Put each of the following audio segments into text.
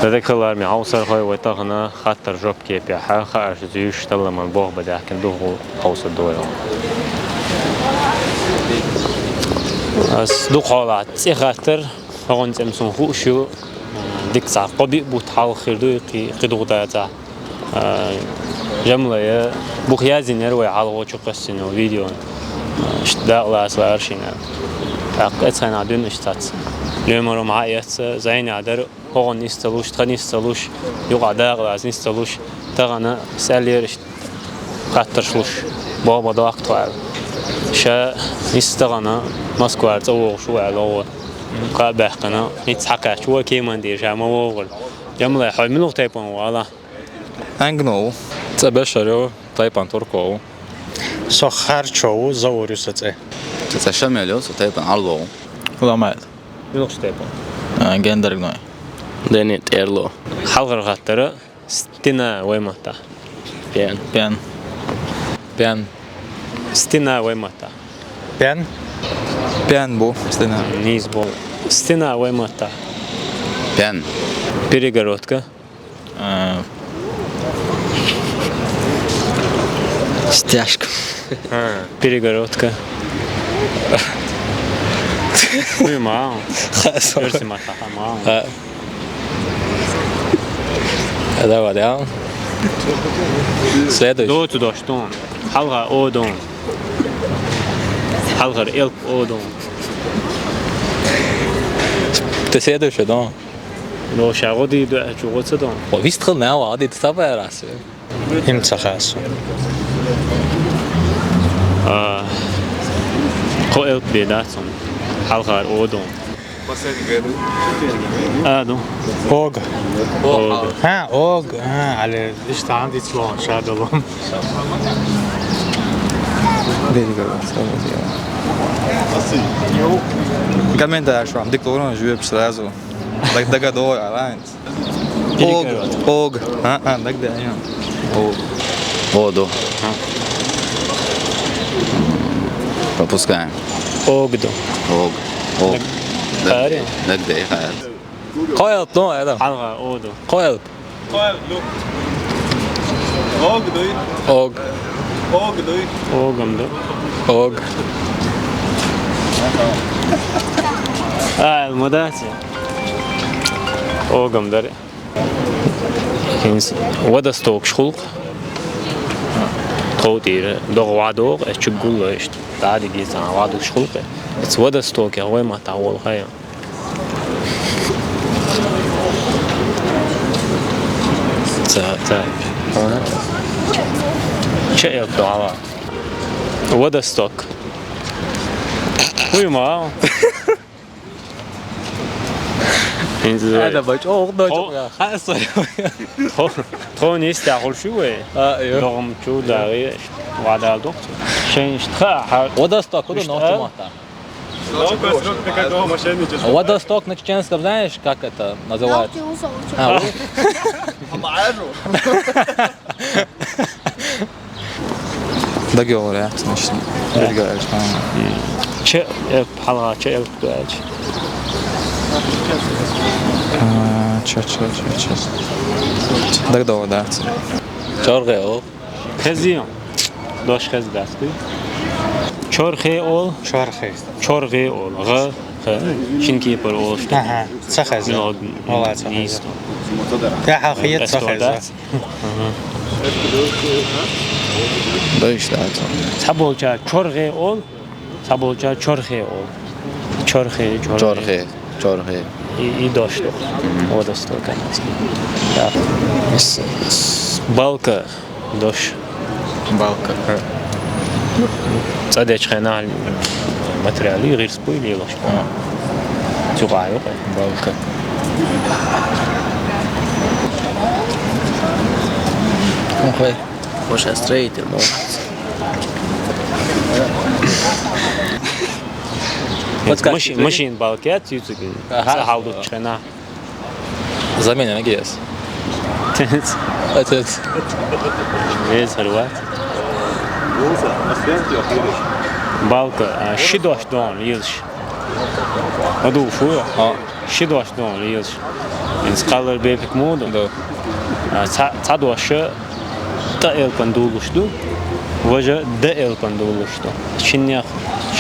تذكر مي عوصر خوي وتغنى خاطر جوب كي بيحا خارج زيوش تلا من بوغ بداك ندوغو عوصر دويا اس دو قالات خاطر هون تمسون خوشو ديك ساعة قبي بوتحال خيردو قدو داتا جملة بوخيازين يروي على وجه قصة فيديو اشتداء لا سوارشينا أقصى نادين اشتات لمرة معي زين عدر هون نستلوش تاني نستلوش يقعد أغلاز نستلوش تغنى ساليرش قطرشلوش بابا ضاقت وعلى شا نستغنى مسكوارت أو شو على هو قابحنا نتحقق شو كيمان دير جامع وغل جملة حال منو تيبون ولا أنجنو تبشروا تيبان تركو سخر شو زوريسته تتشمل تيبان علو لا ما منو تيبون جندر جناي دنيت إيرلو حلقة غاترة ستنا ويمتا بيان ستنا ويمتا بيان بو استنى نيز بول ستنا ويمتا بيان بريغروتكا стяжка بريغروتكا وي ما يرسم ما تحمل هذا هو ده следующий دوتو دوشتون حلقة أودون حلقة إلك أودون ты следующий да لو شغودي دو شغود دون وفيست خل ناو عادي تتابع راسه امتى خاصو قو إلك بيداتون حلقة أودون دون اوغ ها اوغ على ايش عندي تلون شادلون Комментарий, что вам диктовано, живет сразу. Так догадывай, аланс. Ог. Так да, я. Воду. Пропускаем. أوغدو Ог. خاري نقدر خير. قايل نو هذا حلقة أودو قايل اوغ أوغم دو اوغ المداتي أوغم داري كنس ودا ستوك شخلق قودير دوغ وادوغ اشتغل اشت دادي جيزان وادوغ شخلق بس ودا ستوك هو ما تعول خيا تا شيء الدعوة ودا ستوك وي ما هذا باش اوغ ده خاص توني استعقل شوي ايوه لغم شو داري وعدا دكتور شين اشتخاء ودا ستок куда нос Вода сток на чеченском, знаешь, как это называется? Договор, значит, переговоришь. Че حلقة че الكتواج Че. Договор, да. Чоргео. خزيون دوش خز دستي چورخي اول چورخي اول غ شنكي بر اول اها سخز والله سخز يا حقيقة سخز باش دات. تابولچا چورخي اول تابولچا چورخي اول چورخي и дождь вот что конечно да балка дождь Балка. صدق خنال ماتريالي غير سبويلي لاش تقايق Балка. Охой. Больше строитель может. ماشين بالكات يوتيوب حاولوا تشخنا Замена на ГС. Отец. весь هالوقت بالك شدوش دون يلش هدو شو اه شدواش دون ليش إنس قالر بيبك مودو دو تعدواش تأيل بندولشتو وجه دأيل بندولشتو شنيا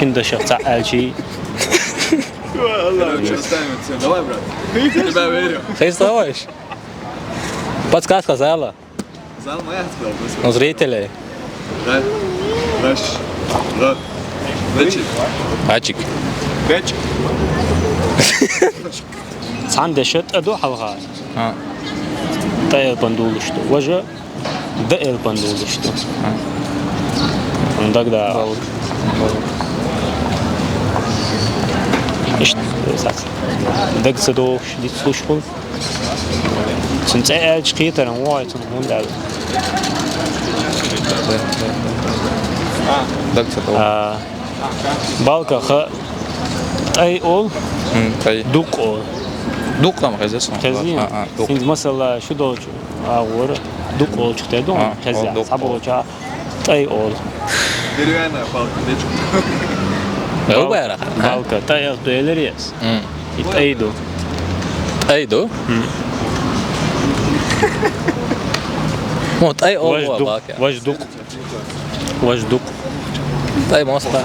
شن دشق تعال شيء Geest trouwens. Podcast kazala. Ons retele. Hachik. عند شت أدو حلقات اه تأيل بندولشتو وجه دأيل بندولشتو عندك ده إيش ساعات دق صدوش دي تسوشفل سنت أعج قيتر وايد هون ده دكتور بالك خ أي أول طيب دوك أول دوق لما خزيس خزين دوق سنت مثلا شو دوج أور دوك أول شو تدون خزين دوق صابو جا أي أول Ook bij haar. بالك تأي دويلريس يتأيدو Hey, doe. Want hey, واش oh, دوق واش دوق واش دوق Hey, monster.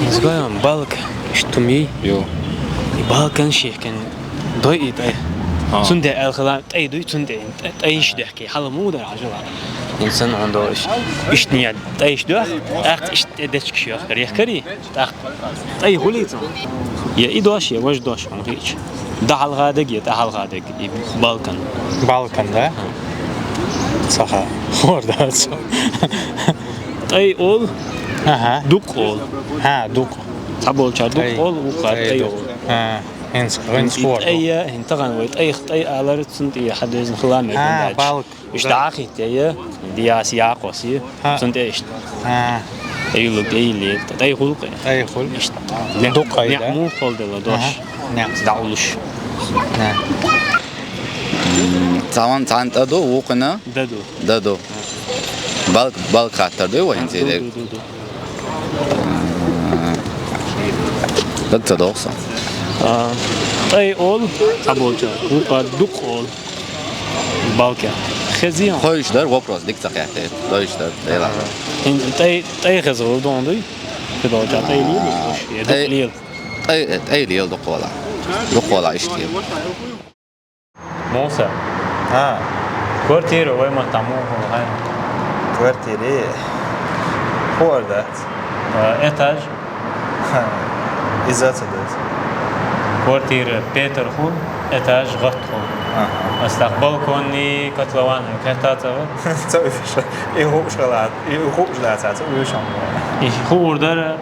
زبان بالك اشتمي Jo. بالك شيء كان ضيق أي سندي الخلام أي دوي سندي أيش دحكي حلا مو ده عجلة إنسان عنده إيش نيا أيش ده أخت إيش تدش كشيء أخر يحكري أخت أي غليت يا إيدواش يا وش دواش عم هيك ده على الغادق يا ده على الغادق بالكن Balkan'da. Saha. Orada. أي أول Aha. دوك أول Ha, duk. تعبول شار دوك أول وقال أي أول Ha, hens voor. أي هنتغن ويت أي خط أي آلرت سنت أي حد يزن خلام بالك. إيش دعاخي تيا دي سياق وسي سنت إيش Ha, أي لوك أي لي أي خلق hey, goed. إيش دوق أي ده. نعمو قول دلا دوش Ja. دعولش Ne. Zaman tant ado وقنا ددو دادو بالك خاطر دو وين زيد دكتور دوخصا أي أول أبوجا وقا دوق أول بالكا خزيان خويش در وبروز ديك تقيته دويش در ديلا أي خزو دوندي كده جات أي ليل يدق ليل اي ليل دقولا اشتي موسى ها كورتيرو وين ما تعموه هاي كوارتيري خوردت إتاج إذا تدت كورتير بيتر خون إتاج غط خون استقبال كوني كتلوان كهتا تبع تسوي فيش إيه هو شغلات تسوي وش عم هو در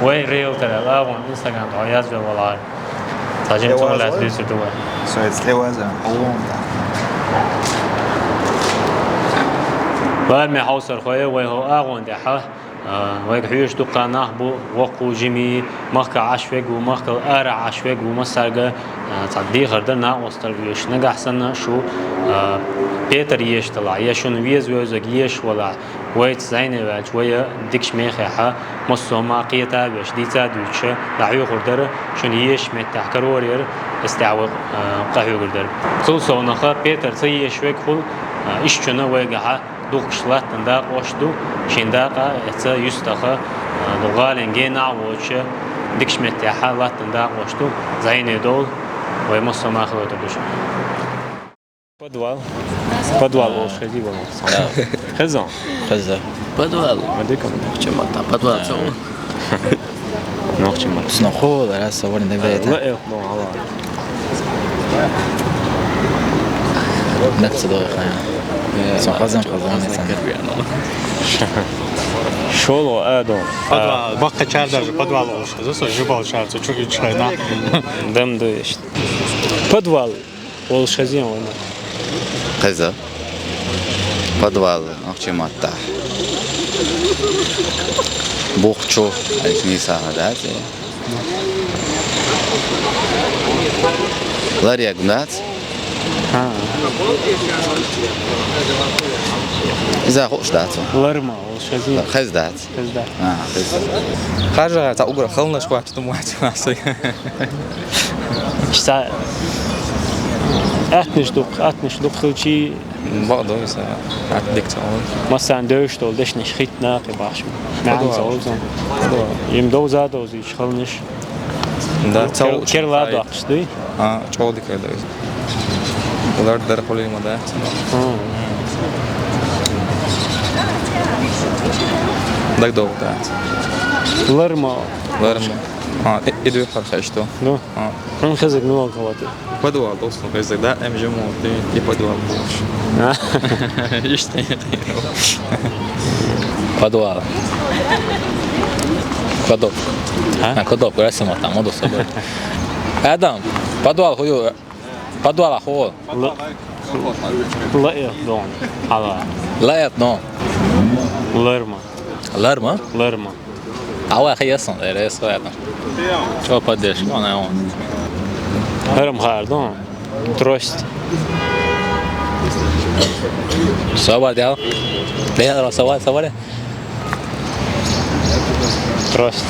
وي ريل ترى لا وان انستغرام عياز بالله تاجين تقول لا تدرس دوا سويت لوازم بعد ما حوصر خويا وي هو اغون دحه وي حيوش دقانه بو وقو جيمي مخك عشوق ومخك ارع عشوق ومسرقه تصدي غردنا وستر ويش نجح سنه شو بيتر يش طلع يشون ويز ويزق يش ولا ويت زينه باج ويا ديكش ميخها مصوما قيتا باش ديتا دوتش دعيو غردر شون يش متاع كرورير استعوق قهوه غردر سو نخا بيتر سي يشوق خل ايش شنو ويقع دوقشلات نداق وشدو شنداقه اتا يستخه دوغالن جينا وش ديكش متاع حالات نداق وشدو زينه دول ومصوما خلوت بش Подвал волшебный был. Хазан. خزا بدوال Мадикам. чема та بدوال цо Нохчим. سنخو لا صور نبيت لا إيه مو على. نفس دقيقة صح خزان Шоло Эдо. Подвал. Бакка чарда же подвал olmuş. Засо жибал чарда. Çok iyi çıkayna. Дам дышит. Подвал волшебный он. خزا بدوال чема та بوخچو ايش ساعات لاريا قنات ها. إذا خوش دات لرما والشزين خز دات خزدار خز خرج تا أقرأ خلنا شوية تم واحد ماسي İşte 60 خلشي بعض مثلا عندك تعاون مثلا dövüş oldu işte xitna ki başım. Mənim olsun. Yem doza dozu çıxılmış. ده تعاون Kerla da axışdı. ها تعاون كده ولا در حولي ما ده دك دو ده Lırma. لارم ها إدوي حرف عشتو No. ها Mən xəzək nə oldu? بدو دوستو كذا ده أم جمو تي يبدو البوش يشتي Padua. Padop. Ha? Ha, Padop resim atam o da sabır. Adam, Padua huyu. Padua la hu. La ya don. Hala. Layat no. Lırma. Lar mı? Lırma. Ava khayasın da reis adam. Çok padeş ona on. Hırım xardon. Trost. Sabah ya. Leya sabah. Trost.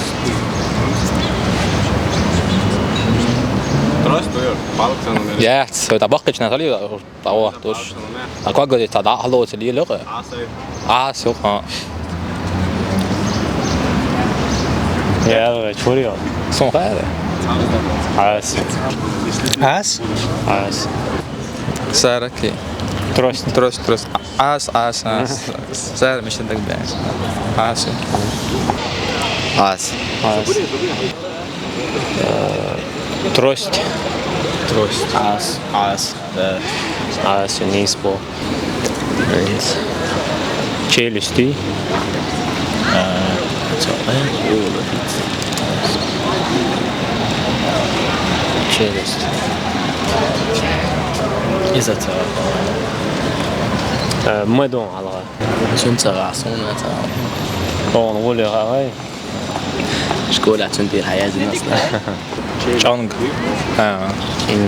Ja, så der bakker ikke næsali da var dus. Da kan gå ta da hallo til lige lukke. Så ha. Ya çoriyor. Son kare. As. As? As. ساركي Trost. تروس عاس سار مش عندك بس عاس عاس As. Trost. As. As nispo. Çelişti. Çelişti. إذا Madon ala. سنترا On roule هاي. شكولا تندير حياة الناس شانغ In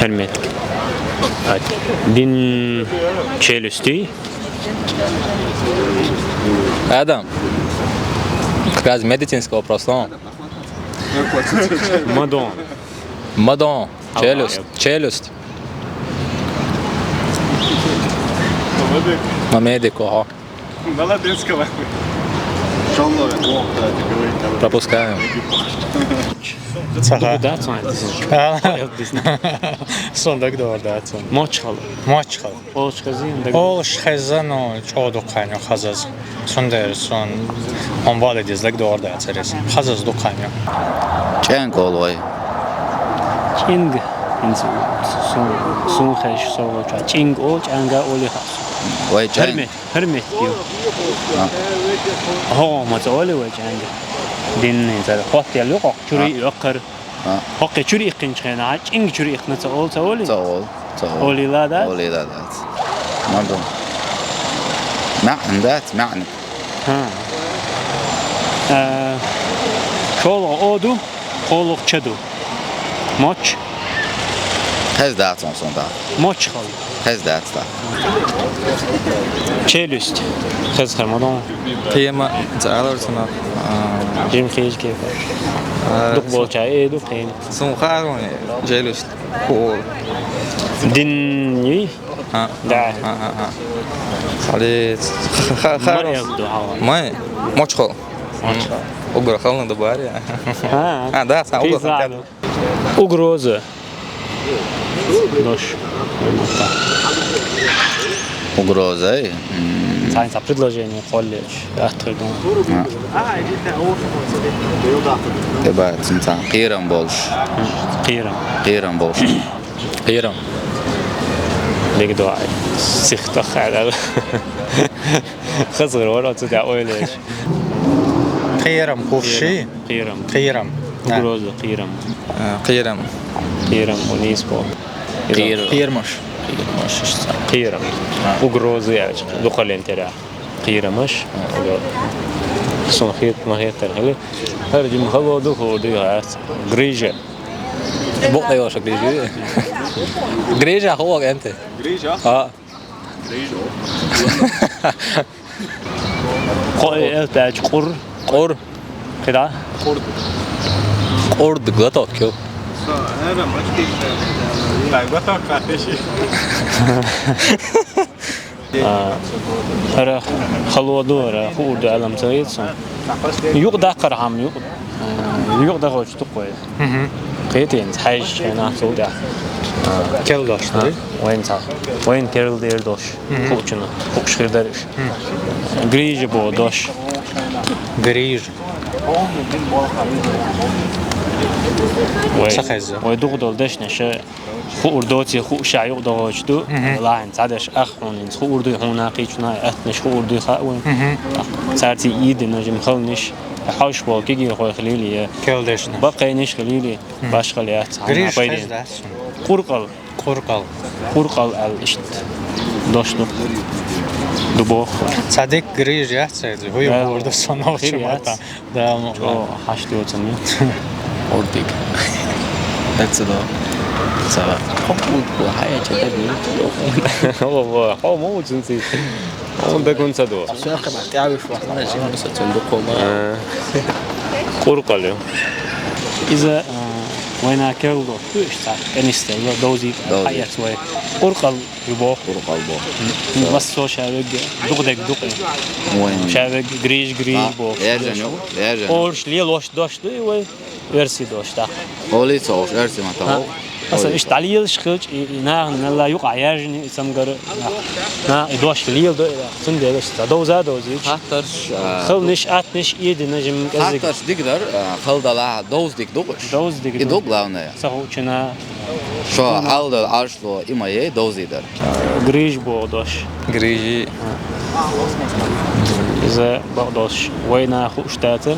hürmet. Din çelişti. Adam. Biraz медицинский вопрос, но. Madon. Мадон. Челюсть. На медику, ага. Пропускаем. Saha. Bu da sonra dizin. Sondak doğru dağıtın. Maç halı. Maç kal. O çıkazıyım da. O şezan o çoğu kanyo xazaz. Son der son on vale dizlek doğru dağıtırız. Xazaz do kanyo. كان قولوي Çing. Son xeş soğuca. Çing o çanga oli xas. وي كان Hürmet diyor. Ha ma oli ve çanga. Din zar xot ya yok çuri yokar. Hakkı çuri ikin çıkana. Çing çuri ikna ol oli. طول Oli la da. قولي لا ذات مرضو معن ذات معني Ha. Şol odu. Oluk çadu. Maç. خز ذات صون ذات Maç halı. خز ذات ذات Çelüst. Kız Ramadan. قيمة تعالوا سنة Jim Khij keyif. Duk bol çay duk kıyım. سون خارون جيلوس كول Din yi. ها Da. ها علي خارون Yaptı hava. ما مشخل Maç. أقرأ خلنا دباري Ha. ده سا أقرأ Pizza. Ugrozu. Doş. وقروزي Sayın предложение колледж. Attırdım. تبع تمتع قيران بولش Kıyırım. قيران بولش قيرم. Lig dua. Sıkta xala. Kızgır var o da öyle. Qiram kufshi. Kıyırım. Qiram. Ugrozu kıyırım. قيرم Kıyırım o nispo. قيرمش. Kıyırım. Ugrozu ya. Lokal entera. Kıyırmış. Son hit mahiyet terheli. Her cim hava duhu diyor. Grija. بقى يا شكلي جريجة هو انت جريجة اه قوي باج قر قر كده قرد قطع كيو هر خلوا دور خود علم تريد صن يوق دقر هم يوق دقر تقوي قيتين حاج هنا سودا Kel doşları. وين كيرل دير دوش خوشنا خوش خير درش غريج بو دوش Grij. وي ويدوق دول دش نشا خو أردوتي خو شعيق دوجدو لاعن تعدش أخون خو أردو هنا قيشنا أثنش خو أردو خاون سارتي إيد نجم خلنش حوش بالكيجي خو خليلي Kel doşları. بقى نش خليلي باش خليات Grij بايدين xezdasun. قرقل Qurqal. قرقل الاشت دوشلو دبوخ Sadik grij yaxsaydı. Huy Ya, orada sonra uçmata. Devam. او حشتي وتنمي قردك That's it all. سبب حب وحياة جدا هو هو مو جنسي هو بكون صدوق قرقل إذا وين كيلو إيش كنيستة دوزي حياة شوي قرقل يبوخ قرقل بو. بس سو شابك دقدق وين؟ شابك جريج بوخ Ercan. أورش ليه لوش دوش دوي وي ورسي دوش تا Oli soğuş, ersi matav. مثلا إيش تعليل شخص لا يقع يرجني سمجر نا دوش ليل دو سند دوش دوزي Hattar, خل نش إيد نجم كذا hattar digdar, xaldala dozdik duguş. دوز ديك I dog glavne. سهو كنا Şu aldı arşlo imaye dozidar. جريج بو دوش Griji. إذا بقدوش وين خوش تاتل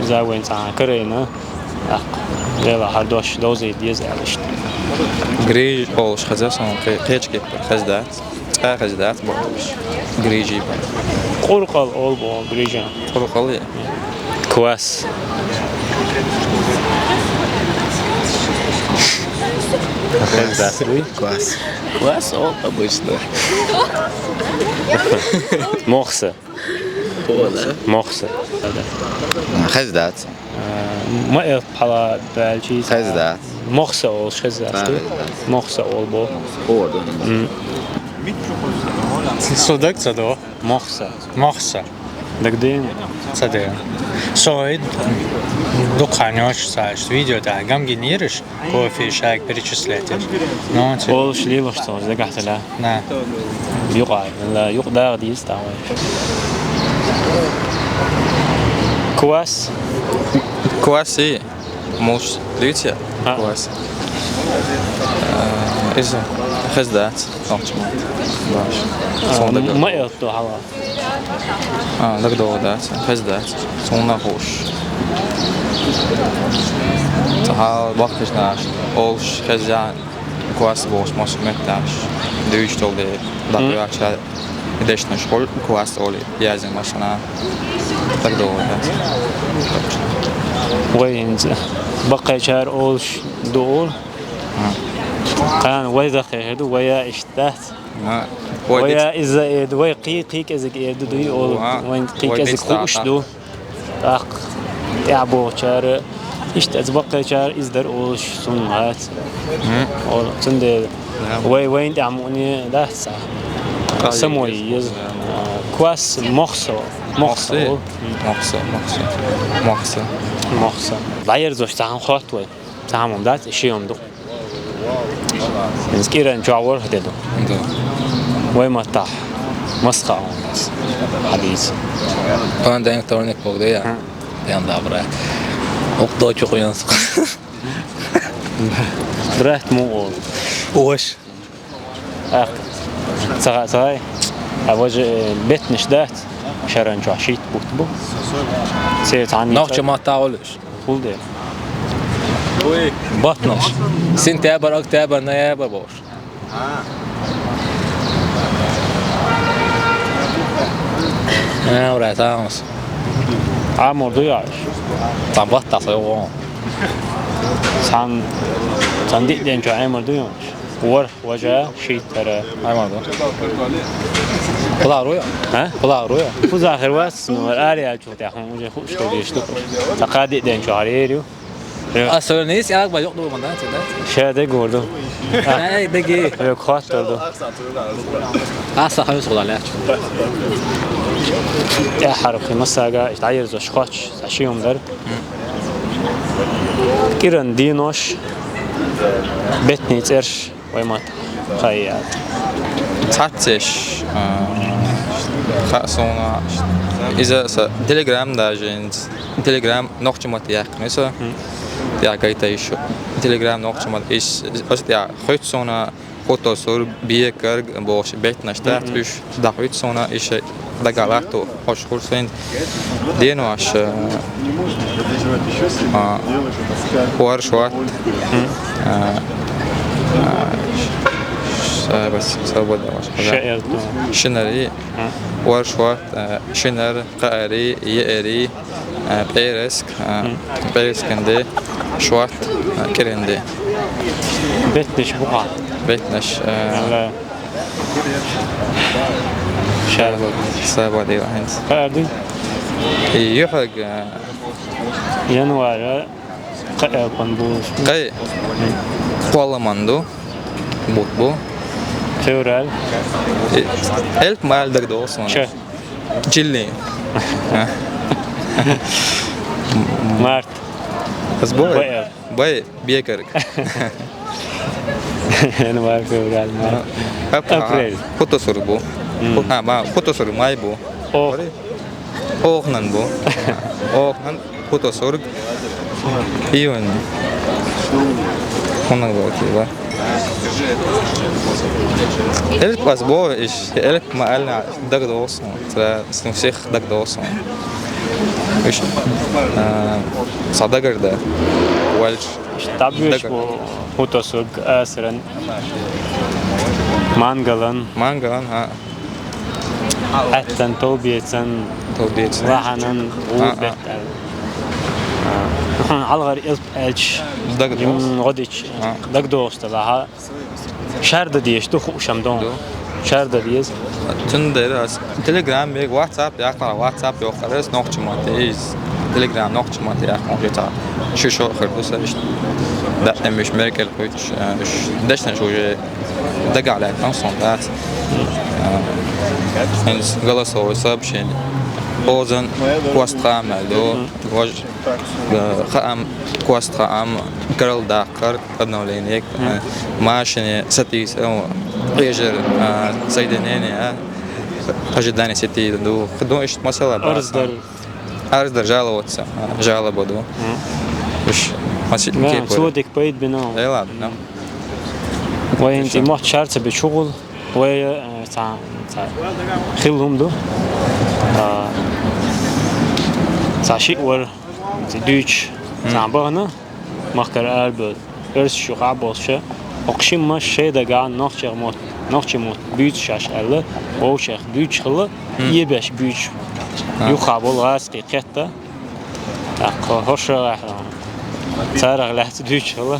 إذا وين ساعة كرينا لا هردوش دوزي ديز علشت Grij oluş xazasan qeç kepir xazdat. Xazdat boş. Griji. قرقل أول بو جريجان Qurqal ya. كواس Kwas. كويس اه обычно مخسة ولا مخسة Xazdat. ما يطلع بالشيء Xazdat. مخسة أول شزات مخسة أول بو Ordu. Sudak sado. مخسة Machsa. دقدين Sadeo. Soid духанёш саш видео да гам генериш кофе шаг перечислятиш. Ну, أول شلي بشتغل زي قحت لا на. يقع لا يقدر دي يستعمل كواس Kvasi. Muş Lycia. Ha. Kvasi. İzle. Xazdat. Tamam. Baş. Sonda gör. ما يطلع على Dak doğudat. Xazdat. Sonra hoş. Tahal bakışnaş. Oluş xazyan. Kvasi boş masmetdaş. Dövüş oldu. Dakıyaçlar. Deşne şkol kvasi oli. Yazın başına. Tak doğudat. وين بقى شهر أول دول كان ويا خير ويا اشتات Ha. ويا إذا إد ويا قيك إذا إد دوي أول وين قيك إذا خوش دو أق يعبو شهر اشتات بقى شهر إزدر أول سنوات أول سند وين تعموني ده صح سموي يز كواس مخصو Moxsi. Moxsi. مخصو غير زوج تعم خاطوي تعمم دات شيء دو نسكير نجاور هدو وين ما طاح مسخة حديث Ben de elektronik oldu ya. Ben de bırak. O da çok uyansın. برات مو أول Hoş. أق صغاي أوجه بيت نشدات شرن جاشيت بوتبو سيت عني Nakçı mahta olur. قول ده Batmış. Sin teber ak teber ne yeber boş. Oraya tamam. عامر ضياش Tam batta sayıyor. سان دي دين جو عامر ضياش ور وجه شيء ترى هاي مرضو خدا رويا ها خدا رويا فوز آخر واس نو الآلي أشوف تأخذ وجه خوش كده يشتغل تقادي دين شهريريو أصلا نيس ياك بجوق دو من ده شاده قردو أي دقي خاط دردو أصلا خمس خدا لا يا حرف مساجا تعير زوج خاتش عشيهم در كيرن دينوش بتني ترش ويمات خيات تعطش خاصونا إذا تليجرام داجنز تليجرام نقطة ياك مثلا يا كيتا يشو تليجرام نقطة إيش أصلا خيطسونا فوتوسور بيكر باش بيتنا شتاتش دا خيطسونا إيش دا قالاتو خوش خورسين دينوش ورشوات بس سوى شعر شنري ورشوات شنر قاري يأري بيرسك بيرسكندي شوات كرندي بتنش بقع بيتنش على شعر سوى دي واحد قاعد يحرق ينوار قنبوش قي والله مندو بوتبو فورال ألف مال دك دوسون شو جلي مارت بس بوي بوي بوي بيكرك ينوار فورال مارت أبريل فوتو سربو ما فوتو سرب ماي بو أو أوخنن بو أوخنن فوتو سرب إيون هنا بو كذا ألف بس بو إيش ألف ما قالنا دك دوسون ترى سنوسيخ دك دوسون إيش صدقر ده والش تابيش بو هوتوسوق أسرن مانغلان مانجان ها أتن توبيتن توديت راحنن وبيت على غير إلج دك دوس يم غديش دك دوست لها شرد ديش تخو شمدون شرد ديز تندرس تليجرام بيك واتساب يقرأ واتساب يقرأ نقطة ماتيز تليجرام نقطة ماتيز ممكن شو خردوس إيش ده مش مركل خويش إيش دشنا شو جي دق على كونسون ذات إنس غلط هو سبشين أوزن كوست عملو وج خام كوست عم كرل داكر قدنا ولينيك ماشني ستيس أو يجر سيدنيني أجداني ستي دو خدو إيش مسألة أرز در جالوتس جالو بدو إيش مسألة كيف سودك بيد بناو لا لا وين تي محت شارت بشغل ويا تاع خلهم دو تاع شيء ور دوتش تاع بغنا مخكر ألبرت إرس شو عبوسة أقسم ما شيء دقا نخشى موت بيتش شاش ألا ووشخ دوتش خلا يبش بيتش يخابل غاسقي قطة تاع هوش راح تارغ لحت دوتش خلا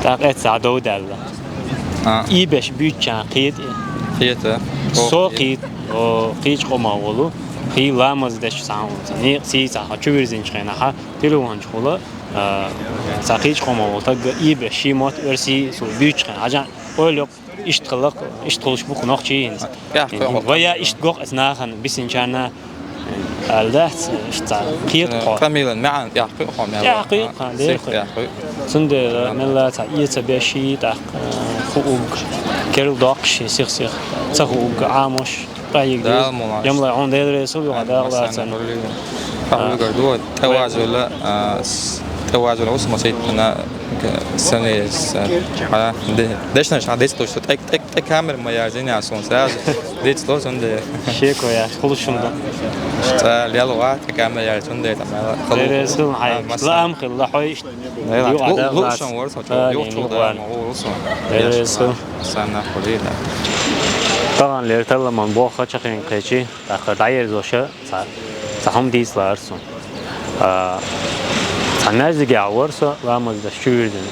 تاع تاع دود ألا يبش بيتش قيد فيتا سوقي قيش قما ولو هي لامز دش ساوند ني سي سا تشويرزين خنا ها تلوان خلا ساقيش قما ولتا يبش شيمات ارسي سو بيتش خنا عجان اولو اشتغلش بوك نوخشي ويا اشتغل اسناخن بسين كان الدهت اشتا قيد قا كاملا معا يحقق يحقق سند ملا تا يتبشي تا خوق كيرل دوقش سيخ تخوق عامش رايق يملا عون دير يسوي هذا لا سن قردو توازن اسمه سيدنا سنة دشنا شو ديت توش تك كامل ما يعزيني عشان ساز ديت توش عند شيكو يا خلص شنو يلا وقت كامل يا عشان ديت خلص خلص حي لا أم خل لا حيش لوشان ورثة يوتيوب ده موضوع سنة قليلة طبعا ليرتلا من بوخ خشخين قيشي تأخر داير زوجة سهم ديس لارسون الناس اللي عورسه لا ما ده شويردن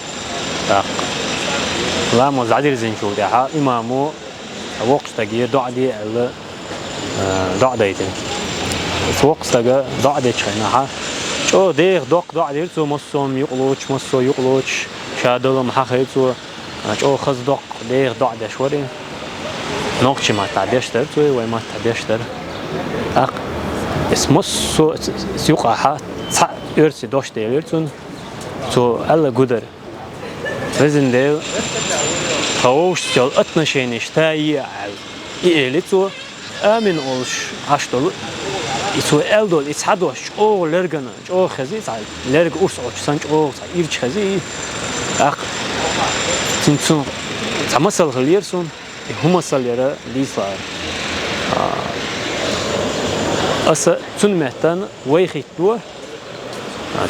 لا مو زعدير زين شو ده ها إمامو وقت تجي دعدي على دعديتين وقت تجي دعدي شينا ها شو ده دعدي تو مصوم يقلوش شادلو محخي تو شو خز ده دعدي شوري نوقش ما تعديشتر تو وما تعديشتر اسمه سيوقع ها يرسي دوش ديليرتون تو ألا قدر رزن ديل خوش تل أتنشين اشتاي على إيلتو آمن أولش عشتول يسوي ألدول يسحدوش أو لرجنا أو خزي تعال لرج أوس أو تسانج أو إيرش خزي تنتو تمثل خليرسون هم صليرة ليسلا أس تنمتن ويخيتوا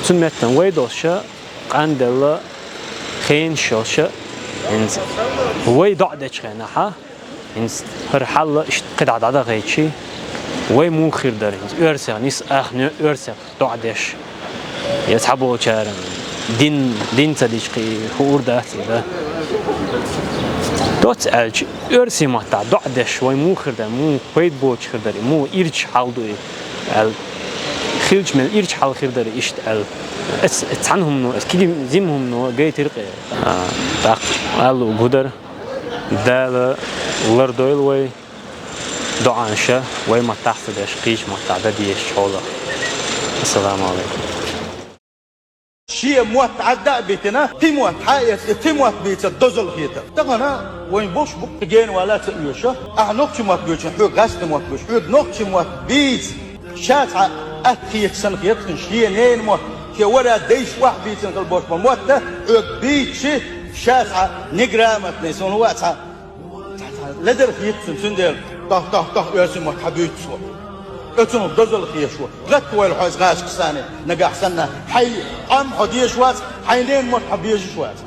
تنمتن ويدوشة عندلا خين شوشة إنز ويدعدش خناها إنز هر حل إشت قد عددا غيتشي ويمو خير دارينز أرسخ نيس أخنو أرسخ دعدش يسحبوا شارن دين تديشقي خور داتي ده دوت ألج أرسي ما تع دعدش ويمو خير دار مو قيد بوش خير داري مو إيرج حالدوي ال خيلج من إيرج حال خير داري إشت ال اتعنهم نو كيدي زيمهم نو جاي ترقي تاق قالوا قدر دال لردويل وي دعانشة وي ما تحفظش قيش ما تعدديش حوله السلام عليكم شيء موت عداء بيتنا تيموت حايس تيموت بيت الدزل خيتا تغنا وين بوش بوك جين ولا تقيوشة أعنوك موت بيوش حوق غاست موت بيوش حوق نوك موت بيت شاتع أتخيت سنخيت شيء نين موت شيء ولا ديش واحد بيت البوش موت حوق بيت شيء شاتع نجرامت نيسون واتع لدر خيت سندل طه يرسم موت حبيت شو اتنو دزل خيشوا غت ويل حوز غاش كساني نجح سنة حي عم حديش واس حيلين موت حبيش شوات